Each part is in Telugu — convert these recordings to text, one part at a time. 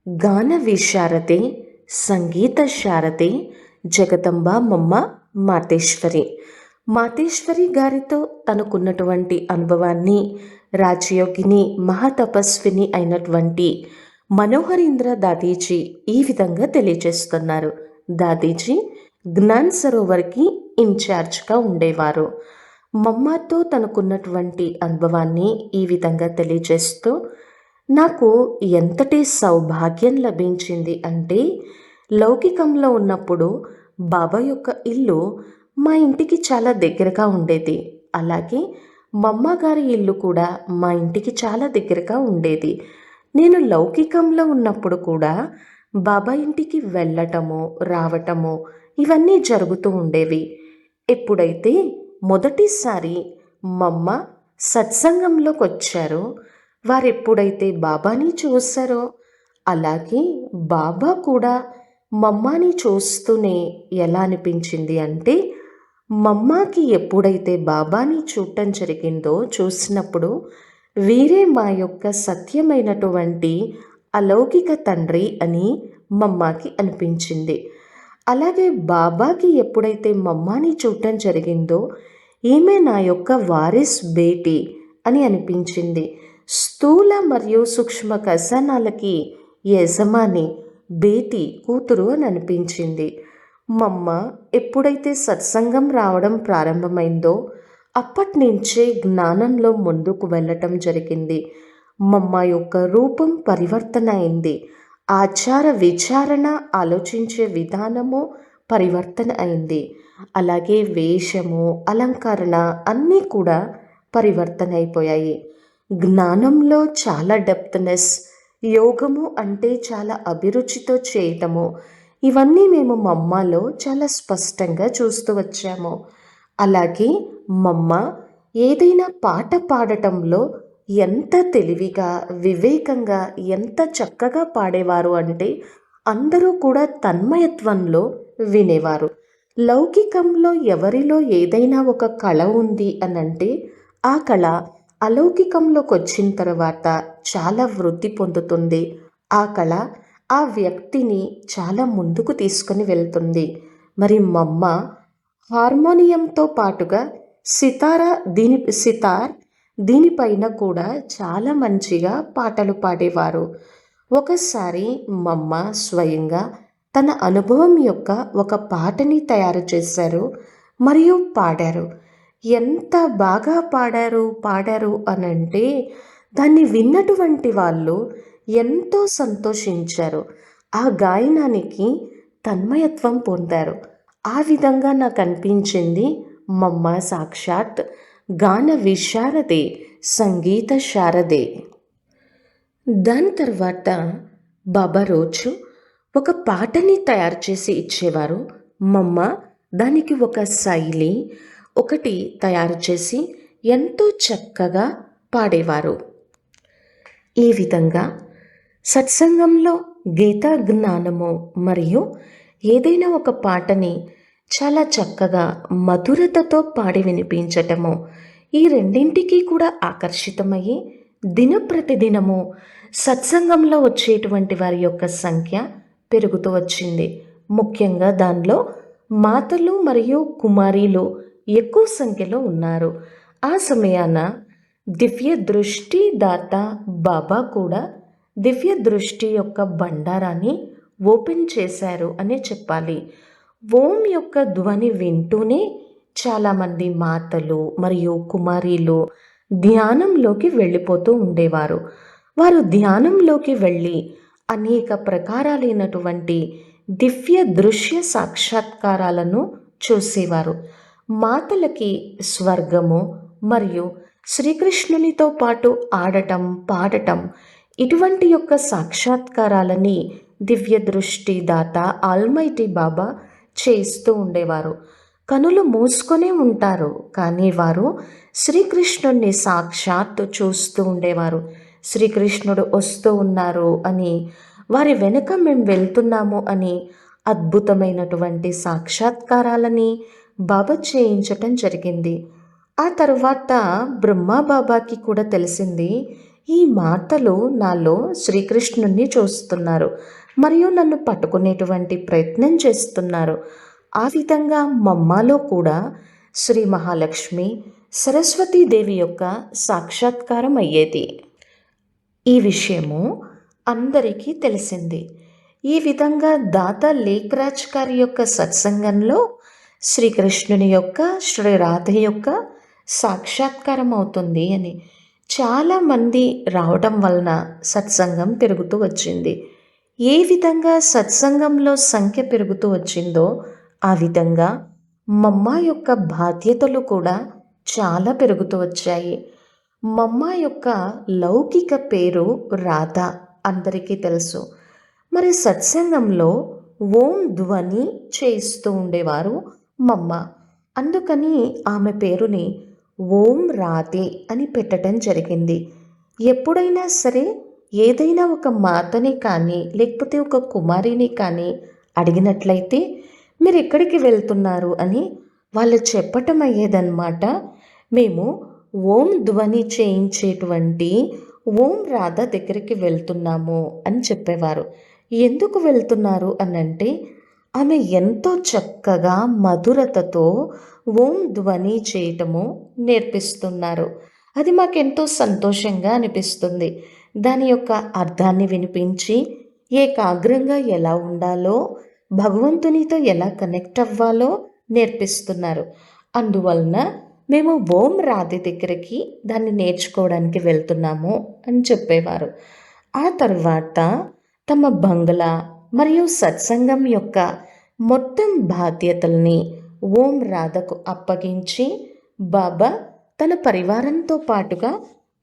గాన విశారదే సంగీత శారదే జగదంబ మమ్మ మాతేశ్వరి. మాతేశ్వరి గారితో తనకున్నటువంటి అనుభవాన్ని రాజయోగిని మహాతపస్విని అయినటువంటి మనోహరీంద్ర దాదీజీ ఈ విధంగా తెలియజేస్తున్నారు. దాదీజీ జ్ఞాన్ సరోవర్కి ఇన్ఛార్జ్గా ఉండేవారు. మమ్మతో తనకున్నటువంటి అనుభవాన్ని ఈ విధంగా తెలియజేస్తూ, నాకు ఎంతటి సౌభాగ్యం లభించింది అంటే, లౌకికంలో ఉన్నప్పుడు బాబా యొక్క ఇల్లు మా ఇంటికి చాలా దగ్గరగా ఉండేది. అలాగే మమ్మగారి ఇల్లు కూడా మా ఇంటికి చాలా దగ్గరగా ఉండేది. నేను లౌకికంలో ఉన్నప్పుడు కూడా బాబా ఇంటికి వెళ్ళటము రావటము ఇవన్నీ జరుగుతూ ఉండేవి. ఎప్పుడైతే మొదటిసారి మమ్మ సత్సంగంలోకి వచ్చారో, వారెప్పుడైతే బాబాని చూశారో, అలాగే బాబా కూడా మమ్మాని చూస్తూనే ఎలా అనిపించింది అంటే, మమ్మాకి ఎప్పుడైతే బాబాని చూడటం జరిగిందో చూసినప్పుడు వీరే మా యొక్క సత్యమైనటువంటి అలౌకిక తండ్రి అని మమ్మాకి అనిపించింది. అలాగే బాబాకి ఎప్పుడైతే మమ్మాని చూడటం జరిగిందో, ఈమె నా యొక్క వారిస్ బేటీ అని అనిపించింది. స్థూల మరియు సూక్ష్మ ఖజానాలకి యజమాని బేటీ కూతురు అని అనిపించింది. మమ్మ ఎప్పుడైతే సత్సంగం రావడం ప్రారంభమైందో అప్పటి నుంచే జ్ఞానంలో ముందుకు వెళ్ళటం జరిగింది. మమ్మ యొక్క రూపం పరివర్తన అయింది. ఆచార విచారణ ఆలోచించే విధానము పరివర్తన అయింది. అలాగే వేషము అలంకరణ అన్నీ కూడా పరివర్తన అయిపోయాయి. జ్ఞానంలో చాలా డెప్త్నెస్, యోగము అంటే చాలా అభిరుచితో చేయటము, ఇవన్నీ మేము మమ్మలో చాలా స్పష్టంగా చూస్తూ వచ్చాము. అలాగే మమ్మ ఏదైనా పాట పాడటంలో ఎంత తెలివిగా వివేకంగా ఎంత చక్కగా పాడేవారు అంటే, అందరూ కూడా తన్మయత్వంలో వినేవారు. లౌకికంలో ఎవరిలో ఏదైనా ఒక కళ ఉంది అనంటే, ఆ కళ అలౌకికంలోకి వచ్చిన తర్వాత చాలా వృద్ధి పొందుతుంది. ఆ కళ ఆ వ్యక్తిని చాలా ముందుకు తీసుకొని వెళ్తుంది. మరి మమ్మ హార్మోనియంతో పాటుగా సితార్ దీనిపైన కూడా చాలా మంచిగా పాటలు పాడేవారు. ఒకసారి మమ్మ స్వయంగా తన అనుభవం యొక్క ఒక పాటని తయారు చేశారు మరియు పాడారు. ఎంత బాగా పాడారు అనంటే, దాన్ని విన్నటువంటి వాళ్ళు ఎంతో సంతోషించారు. ఆ గాయనానికి తన్మయత్వం పొందారు. ఆ విధంగా నాకు అనిపించింది మమ్మ సాక్షాత్ గాన విశారదే సంగీత శారదే. దాని తర్వాత బాబా రోజు ఒక పాటని తయారు చేసి ఇచ్చేవారు. మమ్మ దానికి ఒక శైలి ఒకటి తయారు చేసి ఎంతో చక్కగా పాడేవారు. ఈ విధంగా సత్సంగంలో గీతా జ్ఞానము మరియు ఏదైనా ఒక పాటని చాలా చక్కగా మధురతతో పాడి వినిపించటము, ఈ రెండింటికి కూడా ఆకర్షితమయ్యి దినప్రతిదినము సత్సంగంలో వచ్చేటువంటి వారి యొక్క సంఖ్య పెరుగుతూ వచ్చింది. ముఖ్యంగా దానిలో మాతలు మరియు కుమారీలు ఎక్కువ సంఖ్యలో ఉన్నారు. ఆ సమయాన దివ్య దృష్టి దాత బాబా కూడా దివ్య దృష్టి యొక్క బండారాన్ని ఓపెన్ చేశారు అనే చెప్పాలి. ఓం యొక్క ధ్వని వింటూనే చాలామంది మాతలు మరియు కుమారీలు ధ్యానంలోకి వెళ్ళిపోతూ ఉండేవారు. వారు ధ్యానంలోకి వెళ్ళి అనేక ప్రకారాలైనటువంటి దివ్య దృశ్య సాక్షాత్కారాలను చూసేవారు. మాతలకి స్వర్గము మరియు శ్రీకృష్ణునితో పాటు ఆడటం పాడటం ఇటువంటి యొక్క సాక్షాత్కారాలని దివ్య దృష్టి దాత ఆల్మైటీ బాబా చేస్తూ ఉండేవారు. కనులు మూసుకొనే ఉంటారు, కానీ వారు శ్రీకృష్ణుణ్ణి సాక్షాత్తు చూస్తూ ఉండేవారు. శ్రీకృష్ణుడు వస్తూ ఉన్నారు అని, వారి వెనుక మేము వెళ్తున్నాము అని అద్భుతమైనటువంటి సాక్షాత్కారాలని బాబా చేయించటం జరిగింది. ఆ తర్వాత బ్రహ్మా బాబాకి కూడా తెలిసింది, ఈ మాటలు నాలో శ్రీకృష్ణుణ్ణి చూస్తున్నారు మరియు నన్ను పట్టుకునేటువంటి ప్రయత్నం చేస్తున్నారు. ఆ విధంగా మమ్మాలో కూడా శ్రీ మహాలక్ష్మి సరస్వతీదేవి యొక్క సాక్షాత్కారం అయ్యేది. ఈ విషయము అందరికీ తెలిసింది. ఈ విధంగా దాత లేఖరాజ్ గారి యొక్క సత్సంగంలో శ్రీకృష్ణుని యొక్క శ్రీ రాధ యొక్క సాక్షాత్కారం అవుతుంది అని చాలామంది రావడం వలన సత్సంగం పెరుగుతూ వచ్చింది. ఏ విధంగా సత్సంగంలో సంఖ్య పెరుగుతూ వచ్చిందో ఆ విధంగా మమ్మ యొక్క బాధ్యతలు కూడా చాలా పెరుగుతూ వచ్చాయి. మమ్మ యొక్క లౌకిక పేరు రాధ అందరికీ తెలుసు. మరి సత్సంగంలో ఓం ధ్వని చేయిస్తూ ఉండేవారు మమ్మ. అందుకని ఆమె పేరుని ఓం రాధే అని పెట్టడం జరిగింది. ఎప్పుడైనా సరే ఏదైనా ఒక మాతని కానీ లేకపోతే ఒక కుమారిని కానీ అడిగినట్లయితే మీరు ఎక్కడికి వెళ్తున్నారు అని వాళ్ళు చెప్పటం అయ్యేదన్నమాట. మేము ఓం ధ్వని చేయించేటువంటి ఓం రాధ దగ్గరికి వెళ్తున్నాము అని చెప్పేవారు. ఎందుకు వెళ్తున్నారు అనంటే ఆమె ఎంతో చక్కగా మధురతతో ఓం ధ్వని చేయటము నేర్పిస్తున్నారు. అది మాకెంతో సంతోషంగా అనిపిస్తుంది. దాని యొక్క అర్థాన్ని వినిపించి ఏకాగ్రంగా ఎలా ఉండాలో, భగవంతునితో ఎలా కనెక్ట్ అవ్వాలో నేర్పిస్తున్నారు. అందువలన మేము ఓం రాధే దగ్గరికి దాన్ని నేర్చుకోవడానికి వెళ్తున్నాము అని చెప్పేవారు. ఆ తర్వాత తమ బంగ్లా మరియు సత్సంగం యొక్క మొత్తం బాధ్యతల్ని ఓం రాధకు అప్పగించి బాబా తన పరివారంతో పాటుగా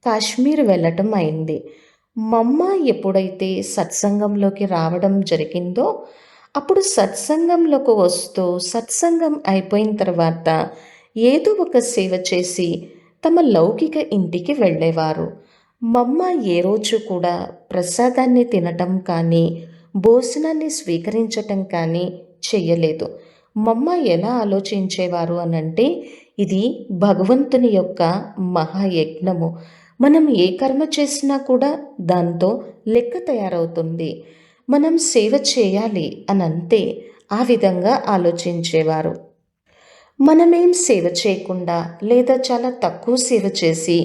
కాశ్మీర్ వెళ్ళటం అయింది. మమ్మ ఎప్పుడైతే సత్సంగంలోకి రావడం జరిగిందో అప్పుడు సత్సంగంలోకి వస్తూ సత్సంగం అయిపోయిన తర్వాత ఏదో ఒక సేవ చేసి తమ లౌకిక ఇంటికి వెళ్ళేవారు. మమ్మ ఏ రోజు కూడా ప్రసాదాన్ని తినటం కానీ భోజనాన్ని స్వీకరించటం కానీ చెయ్యలేదు. మమ్మ ఎలా ఆలోచించేవారు అనంటే ఇది భగవంతుని యొక్క మహాయజ్ఞము. మనం ఏ కర్మ చేసినా కూడా దాంతో లెక్క తయారవుతుంది. మనం సేవ చేయాలి అని అంతే. ఆ విధంగా ఆలోచించేవారు. మనమేం సేవ చేయకుండా లేదా చాలా తక్కువ సేవ చేసి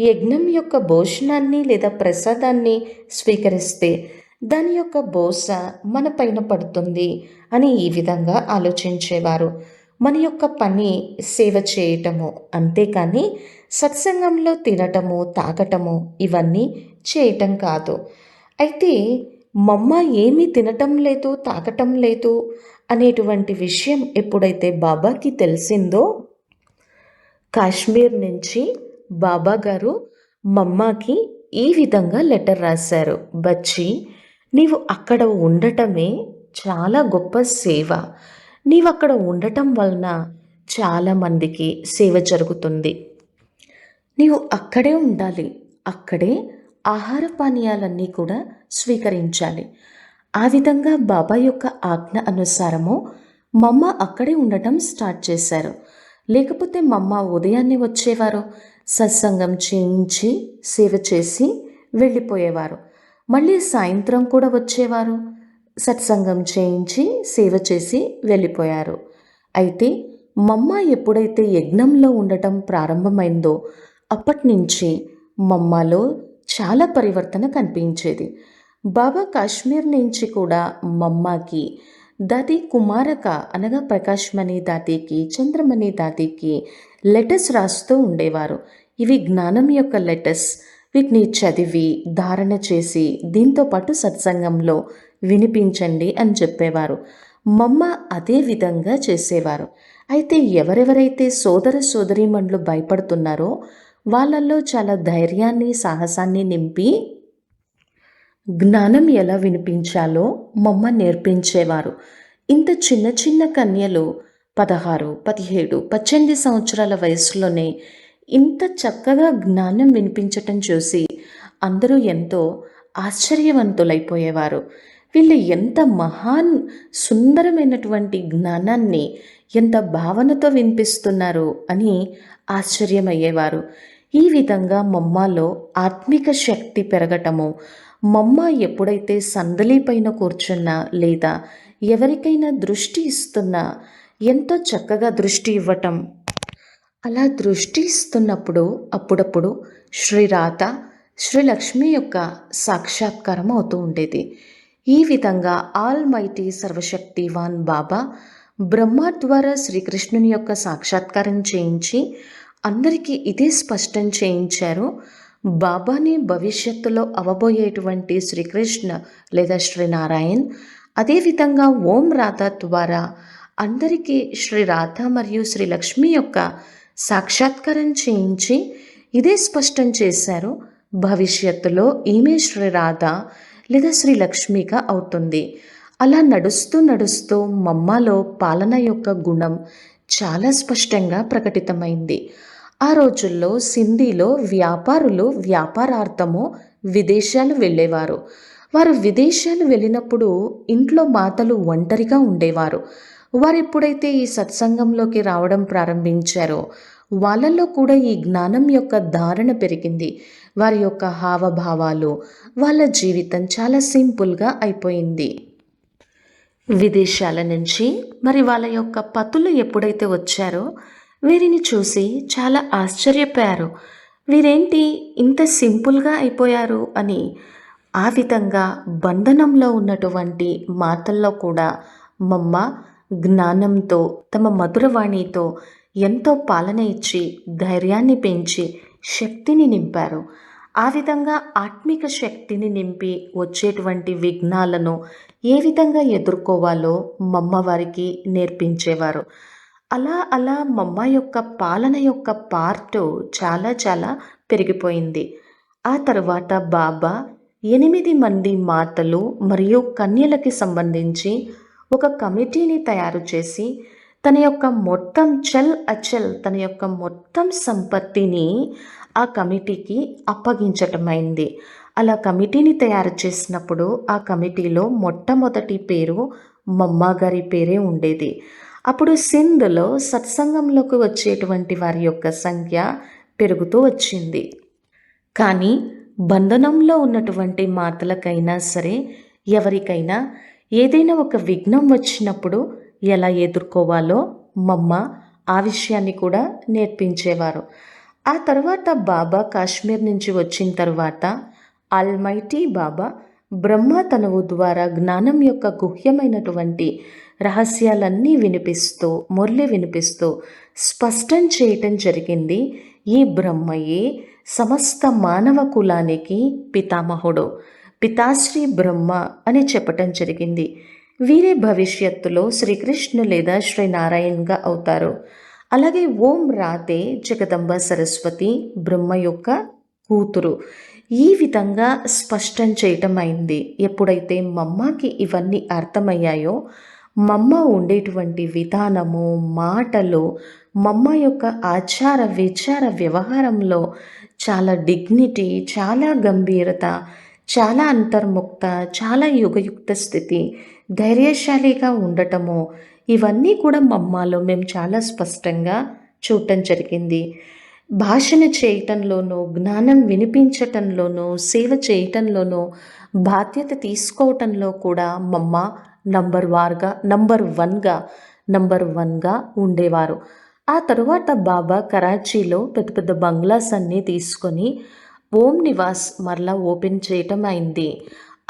యజ్ఞం యొక్క భోజనాన్ని లేదా ప్రసాదాన్ని స్వీకరిస్తే దాని యొక్క బోస మన పైన పడుతుంది అని ఈ విధంగా ఆలోచించేవారు. మన యొక్క పని సేవ చేయటము, అంతేకాని సత్సంగంలో తినటము తాగటము ఇవన్నీ చేయటం కాదు. అయితే మమ్మ ఏమీ తినటం లేదు తాగటం లేదు అనేటువంటి విషయం ఎప్పుడైతే బాబాకి తెలిసిందో కాశ్మీర్ నుంచి బాబా గారు మమ్మాకి ఈ విధంగా లెటర్ రాశారు. బచ్చి, నీవు అక్కడ ఉండటమే చాలా గొప్ప సేవ. నీవు అక్కడ ఉండటం వలన చాలామందికి సేవ జరుగుతుంది. నీవు అక్కడే ఉండాలి. అక్కడే ఆహార పానీయాలన్నీ కూడా స్వీకరించాలి. ఆ విధంగా బాబా యొక్క ఆజ్ఞ అనుసారము మమ్మ అక్కడే ఉండటం స్టార్ట్ చేశారు. లేకపోతే మమ్మ ఉదయాన్నే వచ్చేవారు, సత్సంగం చేయించి సేవ చేసి వెళ్ళిపోయేవారు. మళ్ళీ సాయంత్రం కూడా వచ్చేవారు, సత్సంగం చేయించి సేవ చేసి వెళ్ళిపోయారు. అయితే మమ్మ ఎప్పుడైతే యజ్ఞంలో ఉండటం ప్రారంభమైందో అప్పటి నుంచి మమ్మలో చాలా పరివర్తన కనిపించేది. బాబా కాశ్మీర్ నుంచి కూడా మమ్మకి దాది కుమారక అనగా ప్రకాశ్మణి దాతీకి, చంద్రమణి దాతీకి లెటర్స్ రాస్తూ ఉండేవారు. ఇవి జ్ఞానం యొక్క లెటర్స్. వీటిని చదివి ధారణ చేసి దీంతోపాటు సత్సంగంలో వినిపించండి అని చెప్పేవారు. మమ్మ అదే విధంగా చేసేవారు. అయితే ఎవరెవరైతే సోదర సోదరీమణులు భయపడుతున్నారో వాళ్ళల్లో చాలా ధైర్యాన్ని సాహసాన్ని నింపి జ్ఞానం ఎలా వినిపించాలో మమ్మ నేర్పించేవారు. ఇంత చిన్న చిన్న కన్యలు 16, 17, 18 సంవత్సరాల వయసులోనే ఇంత చక్కగా జ్ఞానం వినిపించటం చూసి అందరూ ఎంతో ఆశ్చర్యవంతులైపోయేవారు. వీళ్ళు ఎంత మహాన్ సుందరమైనటువంటి జ్ఞానాన్ని ఎంత భావనతో వినిపిస్తున్నారు అని ఆశ్చర్యమయ్యేవారు. ఈ విధంగా మమ్మాలో ఆత్మిక శక్తి పెరగటము, మమ్మ ఎప్పుడైతే సందలి పైన కూర్చున్నా లేదా ఎవరికైనా దృష్టి ఇస్తున్నా ఎంతో చక్కగా దృష్టి ఇవ్వటం, అలా దృష్టి ఇస్తున్నప్పుడు అప్పుడప్పుడు శ్రీరాధ శ్రీ లక్ష్మి యొక్క సాక్షాత్కారం అవుతూ ఉండేది. ఈ విధంగా ఆల్ మైటీ సర్వశక్తివాన్ బాబా బ్రహ్మ ద్వారా శ్రీకృష్ణుని యొక్క సాక్షాత్కారం చేయించి అందరికీ ఇదే స్పష్టం చేయించారు. బాబాని భవిష్యత్తులో అవబోయేటువంటి శ్రీకృష్ణ లేదా శ్రీనారాయణ్, అదేవిధంగా ఓం రాధ ద్వారా అందరికీ శ్రీ రాధ మరియు శ్రీ లక్ష్మి యొక్క సాక్షాత్కారం చేయించి ఇదే స్పష్టం చేశారు, భవిష్యత్తులో ఈమె శ్రీ రాధ లేదా శ్రీ లక్ష్మిగా అవుతుంది. అలా నడుస్తూ నడుస్తూ మమ్మలో పాలన యొక్క గుణం చాలా స్పష్టంగా ప్రకటితమైంది. ఆ రోజుల్లో సింధీలో వ్యాపారులు వ్యాపారార్థము విదేశాలు వెళ్ళేవారు. వారు విదేశాలు వెళ్ళినప్పుడు ఇంట్లో మాతలు ఒంటరిగా ఉండేవారు. వారు ఎప్పుడైతే ఈ సత్సంగంలోకి రావడం ప్రారంభించారో వాళ్ళల్లో కూడా ఈ జ్ఞానం యొక్క ధారణ పెరిగింది. వారి యొక్క హావభావాలు, వాళ్ళ జీవితం చాలా సింపుల్గా అయిపోయింది. విదేశాల నుంచి మరి వాళ్ళ యొక్క పతులు ఎప్పుడైతే వచ్చారో వీరిని చూసి చాలా ఆశ్చర్యపోయారు. వీరేంటి ఇంత సింపుల్గా అయిపోయారు అని. ఆ విధంగా బంధనంలో ఉన్నటువంటి మాతల్లో కూడా మమ్మ జ్ఞానంతో తమ మధురవాణితో ఎంతో పాలన ఇచ్చి ధైర్యాన్ని పెంచి శక్తిని నింపారు. ఆ విధంగా ఆత్మిక శక్తిని నింపి వచ్చేటువంటి విఘ్నాలను ఏ విధంగా ఎదుర్కోవాలో మమ్మ వారికి నేర్పించేవారు. అలా అలా మమ్మ యొక్క పాలన యొక్క పార్టు చాలా చాలా పెరిగిపోయింది. ఆ తర్వాత బాబా 8 మంది మాతలు మరియు కన్యలకి సంబంధించి ఒక కమిటీని తయారు చేసి తన యొక్క మొత్తం చల్ అచల్ తన యొక్క మొత్తం సంపత్తిని ఆ కమిటీకి అప్పగించటమైంది. అలా కమిటీని తయారు చేసినప్పుడు ఆ కమిటీలో మొట్టమొదటి పేరు మమ్మ గారి పేరే ఉండేది. అప్పుడు సింధ్లో సత్సంగంలోకి వచ్చేటువంటి వారి యొక్క సంఖ్య పెరుగుతూ వచ్చింది. కానీ బంధనంలో ఉన్నటువంటి మాతలకైనా సరే ఎవరికైనా ఏదైనా ఒక విఘ్నం వచ్చినప్పుడు ఎలా ఎదుర్కోవాలో మమ్మ ఆ విషయాన్ని కూడా నేర్పించేవారు. ఆ తర్వాత బాబా కాశ్మీర్ నుంచి వచ్చిన తర్వాత ఆల్మైటీ బాబా బ్రహ్మ తనువు ద్వారా జ్ఞానం యొక్క గుహ్యమైనటువంటి రహస్యాలన్నీ వినిపిస్తూ మురళి వినిపిస్తూ స్పష్టం చేయటం జరిగింది. ఈ బ్రహ్మయే సమస్త మానవ కులానికి పితామహుడు, పితాశ్రీ బ్రహ్మ అని చెప్పటం జరిగింది. వీరే భవిష్యత్తులో శ్రీకృష్ణు లేదా శ్రీనారాయణ్గా అవుతారు. అలాగే ఓం రాధే జగదంబ సరస్వతి బ్రహ్మ యొక్క కూతురు. ఈ విధంగా స్పష్టం చేయటం అయింది. ఎప్పుడైతే మమ్మకి ఇవన్నీ అర్థమయ్యాయో మమ్మ ఉండేటువంటి విధానము, మాటలు, మమ్మ యొక్క ఆచార విచార వ్యవహారంలో చాలా డిగ్నిటీ, చాలా గంభీరత, చాలా అంతర్ముక్త, చాలా యుగయుక్త స్థితి, ధైర్యశాలిగా ఉండటము, ఇవన్నీ కూడా మమ్మలో మేము చాలా స్పష్టంగా చూడటం జరిగింది. భాషణ చేయటంలోనూ, జ్ఞానం వినిపించటంలోనూ, సేవ చేయటంలోనూ, బాధ్యత తీసుకోవటంలో కూడా మమ్మ నంబర్ వన్గా ఉండేవారు. ఆ తరువాత బాబా కరాచీలో పెద్ద పెద్ద బంగ్లాస్ అన్నీ తీసుకొని ఓం నివాస్ మరలా ఓపెన్ చేయటం అయింది.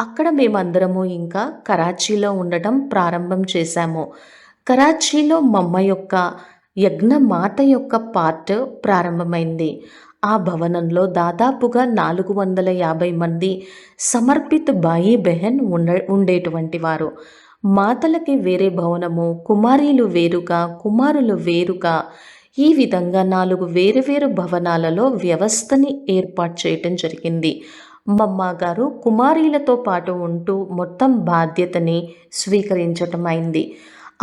అక్కడ మేమందరము ఇంకా కరాచీలో ఉండటం ప్రారంభం చేశాము. కరాచీలో మమ్మ యొక్క యజ్ఞమాత యొక్క పార్ట్ ప్రారంభమైంది. ఆ భవనంలో దాదాపుగా 450 మంది సమర్పిత బాయి బెహన్ ఉండేటువంటి వారు. మాతలకి వేరే భవనము, కుమారీలు వేరుగా, కుమారులు వేరుగా, ఈ విధంగా 4 వేరు భవనాలలో వ్యవస్థని ఏర్పాటు చేయటం జరిగింది. మమ్మ గారు కుమారీలతో పాటు ఉంటూ మొత్తం బాధ్యతని స్వీకరించటం అయింది.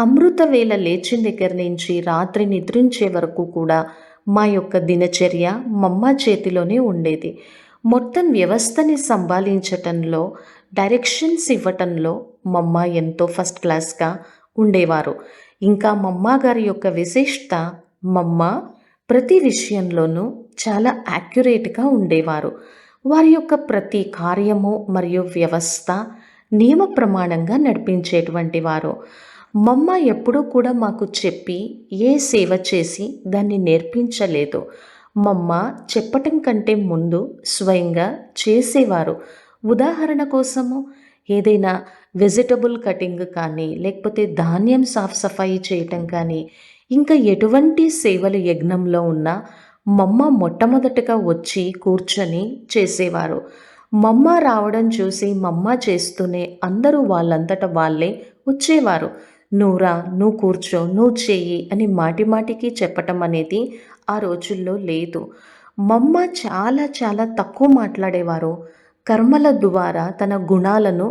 అమృత వేళ లేచిన దగ్గర నుంచి రాత్రి నిద్రించే వరకు కూడా మా యొక్క దినచర్య మమ్మ చేతిలోనే ఉండేది. మొత్తం వ్యవస్థని సంభాళించటంలో, డైరెక్షన్స్ ఇవ్వటంలో మమ్మ ఎంతో ఫస్ట్ క్లాస్గా ఉండేవారు. ఇంకా మమ్మ గారి యొక్క విశిష్టత, మమ్మ ప్రతి విషయంలోనూ చాలా యాక్యురేట్గా ఉండేవారు. వారి యొక్క ప్రతి కార్యము మరియు వ్యవస్థ నియమ ప్రమాణంగా నడిపించేటువంటి వారు. మమ్మ ఎప్పుడూ కూడా మాకు చెప్పి ఏ సేవ చేసి దాన్ని నేర్పించలేదు. మమ్మ చెప్పటం కంటే ముందు స్వయంగా చేసేవారు. ఉదాహరణ కోసము ఏదైనా వెజిటబుల్ కటింగ్ కానీ, లేకపోతే ధాన్యం సాఫ్ సఫాయి చేయటం కానీ, ఇంకా ఎటువంటి సేవలు యజ్ఞంలో ఉన్నా మమ్మ మొట్టమొదటగా వచ్చి కూర్చొని చేసేవారు. మమ్మ రావడం చూసి మమ్మ చేస్తూనే అందరూ వాళ్ళంతట వాళ్ళే వచ్చేవారు. నువ్వు రా, నువ్వు కూర్చో, నువ్వు చెయ్యి అని మాటి మాటికి చెప్పటం అనేది ఆ రోజుల్లో లేదు. మమ్మ చాలా చాలా తక్కువ మాట్లాడేవారు. కర్మల ద్వారా తన గుణాలను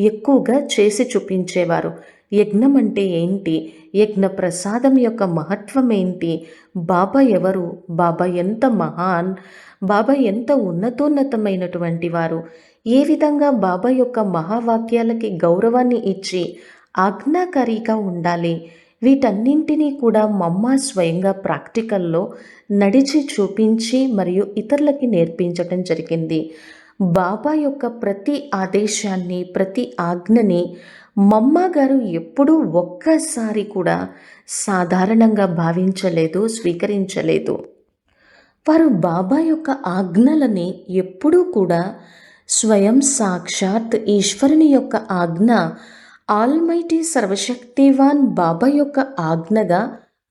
ఎక్కువగా చేసి చూపించేవారు. యజ్ఞం అంటే ఏంటి, యజ్ఞ ప్రసాదం యొక్క మహత్వం ఏంటి, బాబా ఎవరు, బాబా ఎంత మహాన్, బాబా ఎంత ఉన్నతోన్నతమైనటువంటి వారు, ఏ విధంగా బాబా యొక్క మహావాక్యాలకి గౌరవాన్ని ఇచ్చి ఆజ్ఞాకారిగా ఉండాలి, వీటన్నింటినీ కూడా మమ్మ స్వయంగా ప్రాక్టికల్లో నడిచి చూపించి మరియు ఇతరులకి నేర్పించటం జరిగింది. బాబా యొక్క ప్రతి ఆదేశాన్ని, ప్రతి ఆజ్ఞని మమ్మ గారు ఎప్పుడూ ఒక్కసారి కూడా సాధారణంగా భావించలేదు, స్వీకరించలేదు. వారు బాబా యొక్క ఆజ్ఞలని ఎప్పుడూ కూడా స్వయం సాక్షాత్ ఈశ్వరుని యొక్క ఆజ్ఞ, ఆల్మైటీ సర్వశక్తివాన్ బాబా యొక్క ఆజ్ఞగా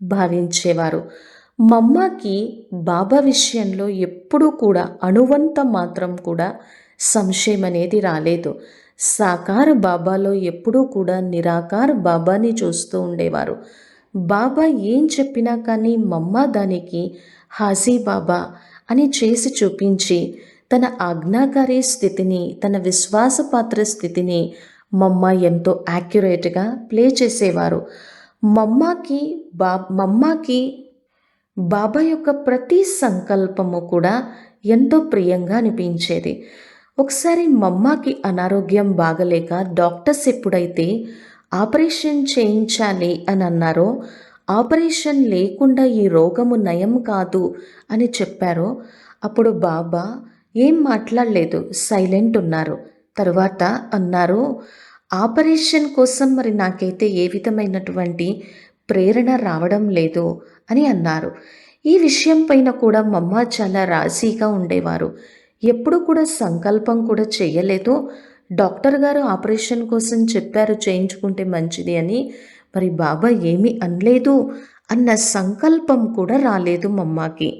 భావించేవారు. మమ్మకి బాబా విషయంలో ఎప్పుడూ కూడా అణువంత మాత్రం కూడా సంశయం అనేది రాలేదు. సాకార బాబాలో ఎప్పుడూ కూడా నిరాకార బాబాని చూస్తూ ఉండేవారు. బాబా ఏం చెప్పినా కానీ మమ్మ దానికి హాజీ బాబా అని చేసి చూపించి తన ఆజ్ఞాకారి స్థితిని, తన విశ్వాసపాత్ర స్థితిని మమ్మ ఎంతో యాక్యురేట్గా ప్లే చేసేవారు. మమ్మకి బాబా యొక్క ప్రతి సంకల్పము కూడా ఎంతో ప్రియంగా అనిపించేది. ఒకసారి మమ్మకి అనారోగ్యం బాగలేక డాక్టర్స్ ఎప్పుడైతే ఆపరేషన్ చేయించాలి అని అన్నారో, ఆపరేషన్ లేకుండా ఈ రోగము నయం కాదు అని చెప్పారో, అప్పుడు బాబా ఏం మాట్లాడలేదు, సైలెంట్ ఉన్నారు. తరువాత అన్నారు, ఆపరేషన్ కోసం మరి నాకైతే ఏ విధమైనటువంటి ప్రేరణ రావడం లేదు అని అన్నారు. ఈ విషయం పైన కూడా మమ్మ చాలా రాజీగా ఉండేవారు. ఎప్పుడు కూడా సంకల్పం కూడా చేయలేదు. డాక్టర్ గారు ఆపరేషన్ కోసం చెప్పారు చేయించుకుంటే మంచిది అని, మరి బాబా ఏమీ అనలేదు అన్న సంకల్పం కూడా రాలేదు మమ్మకి.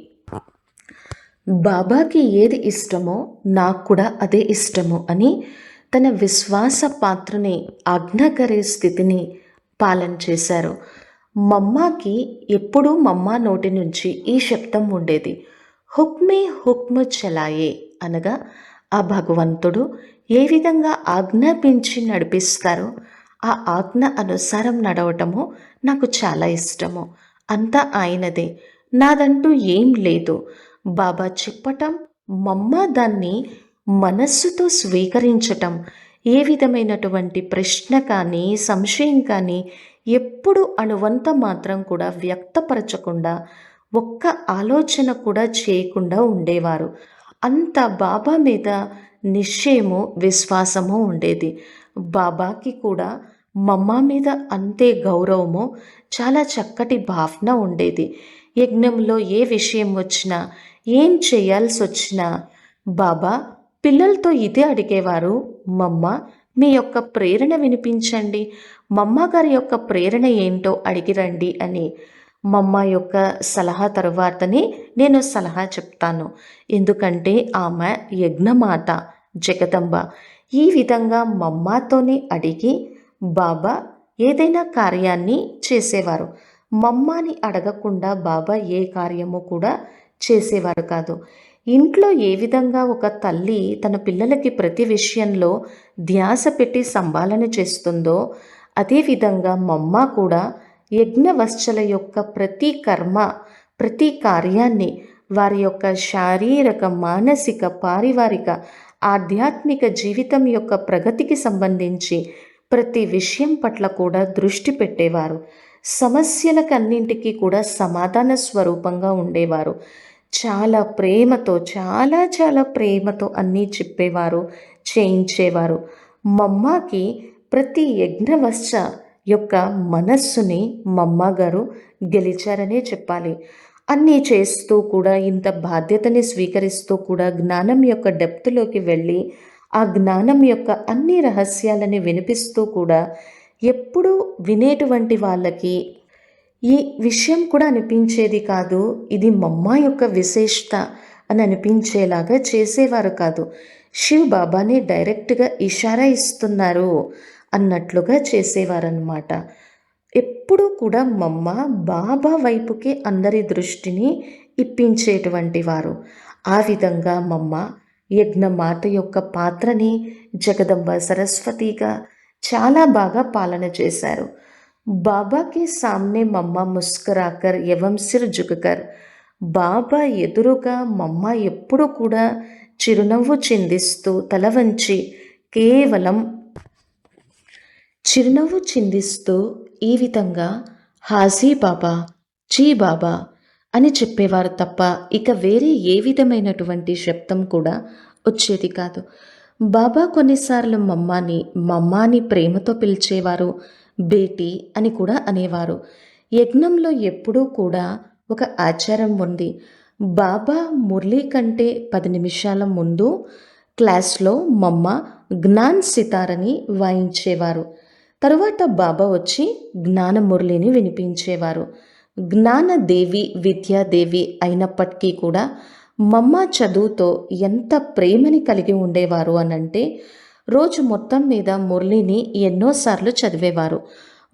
బాబాకి ఏది ఇష్టమో నాకు కూడా అదే ఇష్టము అని తన విశ్వాస పాత్రని, ఆజ్ఞాకారి స్థితిని పాలన చేశారు. మమ్మకి ఎప్పుడూ మమ్మ నోటి నుంచి ఈ శబ్దం ఉండేది, హుక్మే హుక్మ చలాయే, అనగా ఆ భగవంతుడు ఏ విధంగా ఆజ్ఞాపించి నడిపిస్తారో ఆ ఆజ్ఞ అనుసారం నడవటము నాకు చాలా ఇష్టము. అంతా ఆయనదే, నాదంటూ ఏం లేదు. బాబా చెప్పటం, మమ్మ దాన్ని మనస్సుతో స్వీకరించటం, ఏ విధమైనటువంటి ప్రశ్న కానీ సంశయం కానీ ఎప్పుడు అణువంత మాత్రం కూడా వ్యక్తపరచకుండా, ఒక్క ఆలోచన కూడా చేయకుండా ఉండేవారు. అంత బాబా మీద నిశ్చయము, విశ్వాసము ఉండేది. బాబాకి కూడా మమ్మ మీద అంతే గౌరవము, చాలా చక్కటి భావన ఉండేది. యజ్ఞంలో ఏ విషయం వచ్చినా, ఏం చేయాల్సి వచ్చినా బాబా పిల్లలతో ఇదే అడిగేవారు, మమ్మ మీ యొక్క ప్రేరణ వినిపించండి, మమ్మ గారి యొక్క ప్రేరణ ఏంటో అడిగిరండి అని. మమ్మ యొక్క సలహా తర్వాతనే నేను సలహా చెప్తాను, ఎందుకంటే ఆమె యజ్ఞమాత, జగదంబ. ఈ విధంగా మమ్మతోనే అడిగి బాబా ఏదైనా కార్యాన్ని చేసేవారు. మమ్మని అడగకుండా బాబా ఏ కార్యము కూడా చేసేవారు కాదు. ఇంట్లో ఏ విధంగా ఒక తల్లి తన పిల్లలకి ప్రతి విషయంలో ధ్యాస పెట్టి సంభాలన చేస్తుందో, అదేవిధంగా మమ్మ కూడా యజ్ఞవశ్చల యొక్క ప్రతి కర్మ, ప్రతి కార్యాన్ని వారి యొక్క శారీరక, మానసిక, పారివారిక, ఆధ్యాత్మిక జీవితం యొక్క ప్రగతికి సంబంధించి ప్రతి విషయం పట్ల కూడా దృష్టి పెట్టేవారు. సమస్యలకన్నింటికి కూడా సమాధాన స్వరూపంగా ఉండేవారు. చాలా ప్రేమతో, చాలా చాలా ప్రేమతో అన్నీ చెప్పేవారు, చేయించేవారు. మమ్మాకి ప్రతి యజ్ఞవశ్చ యొక్క మనస్సుని మమ్మ గెలిచారనే చెప్పాలి. అన్నీ చేస్తూ కూడా, ఇంత బాధ్యతని స్వీకరిస్తూ కూడా జ్ఞానం యొక్క డెప్త్‌లోకి వెళ్ళి, ఆ జ్ఞానం యొక్క అన్ని రహస్యాలని వినిపిస్తూ కూడా ఎప్పుడూ వినేటువంటి వాళ్ళకి ఈ విషయం కూడా అనిపించేది కాదు. ఇది మమ్మ యొక్క విశేషత అని అనిపించేలాగా చేసేవారు కాదు. శివ్ బాబానే డైరెక్ట్‌గా ఇషారా ఇస్తున్నారు అన్నట్లుగా చేసేవారనమాట. ఎప్పుడూ కూడా మమ్మ బాబా వైపుకే అందరి దృష్టిని ఇప్పించేటువంటి వారు. ఆ విధంగా మమ్మ యజ్ఞమాత యొక్క పాత్రని జగదంబ సరస్వతిగా చాలా బాగా పాలన చేశారు. బాబా కే సామ్నే మమ్మ ముస్కురాకర్ ఎవం సిర్ జుగకర్, బాబా ఎదురుగా మమ్మ ఎప్పుడు కూడా చిరునవ్వు చిందిస్తూ తల వంచి కేవలం చిరునవ్వు చిందిస్తూ ఈ విధంగా హాజీ బాబా, జీ బాబా అని చెప్పేవారు తప్ప ఇక వేరే ఏ విధమైనటువంటి శబ్దం కూడా వచ్చేది కాదు. బాబా కొన్నిసార్లు మమ్మాని ప్రేమతో పిలిచేవారు, బేటీ అని కూడా అనేవారు. యజ్ఞంలో ఎప్పుడూ కూడా ఒక ఆచారం ఉంది. బాబా మురళీ కంటే 10 నిమిషాల ముందు క్లాస్లో మమ్మ జ్ఞాన్ సితారని వాయించేవారు. తరువాత బాబా వచ్చి జ్ఞాన మురళిని వినిపించేవారు. జ్ఞానదేవి, విద్యాదేవి అయినప్పటికీ కూడా మమ్మ చదువుతో ఎంత ప్రేమని కలిగి ఉండేవారు అనంటే, రోజు మొత్తం మీద మురళిని ఎన్నోసార్లు చదివేవారు.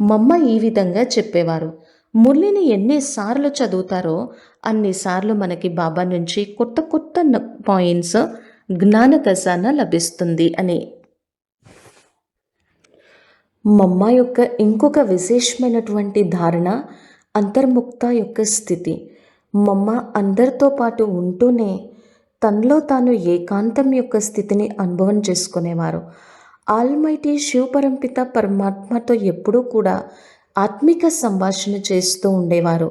మమ్మ ఈ విధంగా చెప్పేవారు, మురళిని ఎన్నిసార్లు చదువుతారో అన్నిసార్లు మనకి బాబా నుంచి కొత్త కొత్త పాయింట్స్, జ్ఞాన ఖజానా లభిస్తుంది అని. మమ్మ యొక్క ఇంకొక విశేషమైనటువంటి ధారణ అంతర్ముక్త యొక్క స్థితి. మమ్మ అందరితో పాటు ఉంటూనే తనలో తాను ఏకాంతం యొక్క స్థితిని అనుభవం చేసుకునేవారు. ఆల్మైటీ శివపరంపిత పరమాత్మతో ఎప్పుడూ కూడా ఆత్మిక సంభాషణ చేస్తూ ఉండేవారు.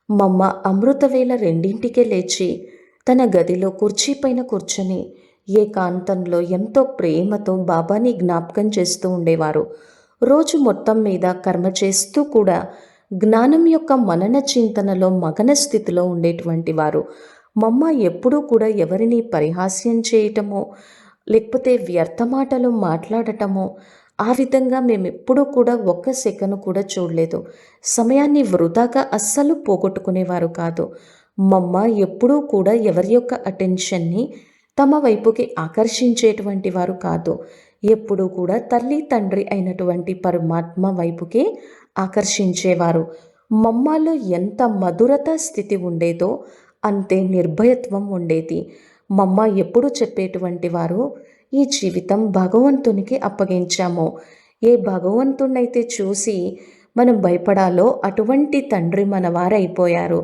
మమ్మ అమృతవేళ 2ంటికే లేచి తన గదిలో కుర్చీపైన కూర్చొని ఏకాంతంలో ఎంతో ప్రేమతో బాబాని జ్ఞాపకం చేస్తూ ఉండేవారు. రోజు మొత్తం మీద కర్మ చేస్తూ కూడా జ్ఞానం యొక్క మనన చింతనలో మగన స్థితిలో ఉండేటువంటి వారు. మమ్మ ఎప్పుడూ కూడా ఎవరిని పరిహాస్యం చేయటమో లేకపోతే వ్యర్థ మాటలు మాట్లాడటమో ఆ విధంగా మేమెప్పుడూ కూడా ఒక్క సెకను కూడా చూడలేదు. సమయాన్ని వృధాగా అస్సలు పోగొట్టుకునేవారు కాదు. మమ్మ ఎప్పుడూ కూడా ఎవరి యొక్క అటెన్షన్ని తమ వైపుకి ఆకర్షించేటువంటి వారు కాదు. ఎప్పుడూ కూడా తల్లి తండ్రి అయినటువంటి పరమాత్మ వైపుకే ఆకర్షించేవారు. మమ్మలో ఎంత మధురత స్థితి ఉండేదో అంతే నిర్భయత్వం ఉండేది. మమ్మ ఎప్పుడు చెప్పేటువంటి వారు, ఈ జీవితం భగవంతునికి అప్పగించాము. ఏ భగవంతుణ్ణైతే చూసి మనం భయపడాలో అటువంటి తండ్రి మన వారైపోయారు.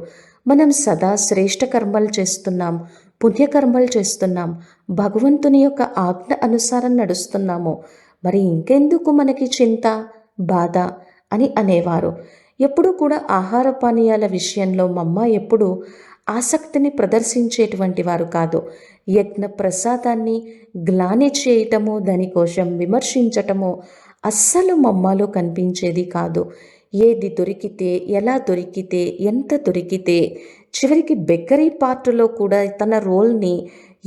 మనం సదా శ్రేష్ఠ కర్మలు చేస్తున్నాం, పుణ్యకర్మలు చేస్తున్నాం, భగవంతుని యొక్క ఆజ్ఞ అనుసారం నడుస్తున్నాము. మరి ఇంకెందుకు మనకి చింత, బాధ అని అనేవారు. ఎప్పుడు కూడా ఆహార పానీయాల విషయంలో మమ్మ ఎప్పుడు ఆసక్తిని ప్రదర్శించేటువంటి వారు కాదు. యజ్ఞ ప్రసాదాన్ని గ్లాని చేయటము, దానికోసం విమర్శించటము అస్సలు మమ్మలో కనిపించేది కాదు. ఏది దొరికితే, ఎలా దొరికితే, ఎంత దొరికితే, చివరికి బేకరీ పార్ట్లో కూడా తన రోల్ని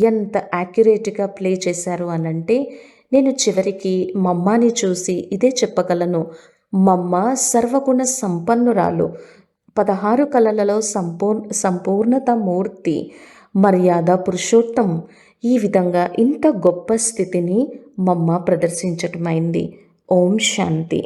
ఎంత యాక్యురేట్గా ప్లే చేశారు అనంటే, నేను చివరికి మమ్మాని చూసి ఇదే చెప్పగలను. మమ్మ సర్వగుణ సంపన్నురాలు, 16 కళలలో సంపూర్ణత మూర్తి, మర్యాద పురుషోత్తం. ఈ విధంగా ఇంత గొప్ప స్థితిని మమ్మ ప్రదర్శించటమైంది. ఓం శాంతి.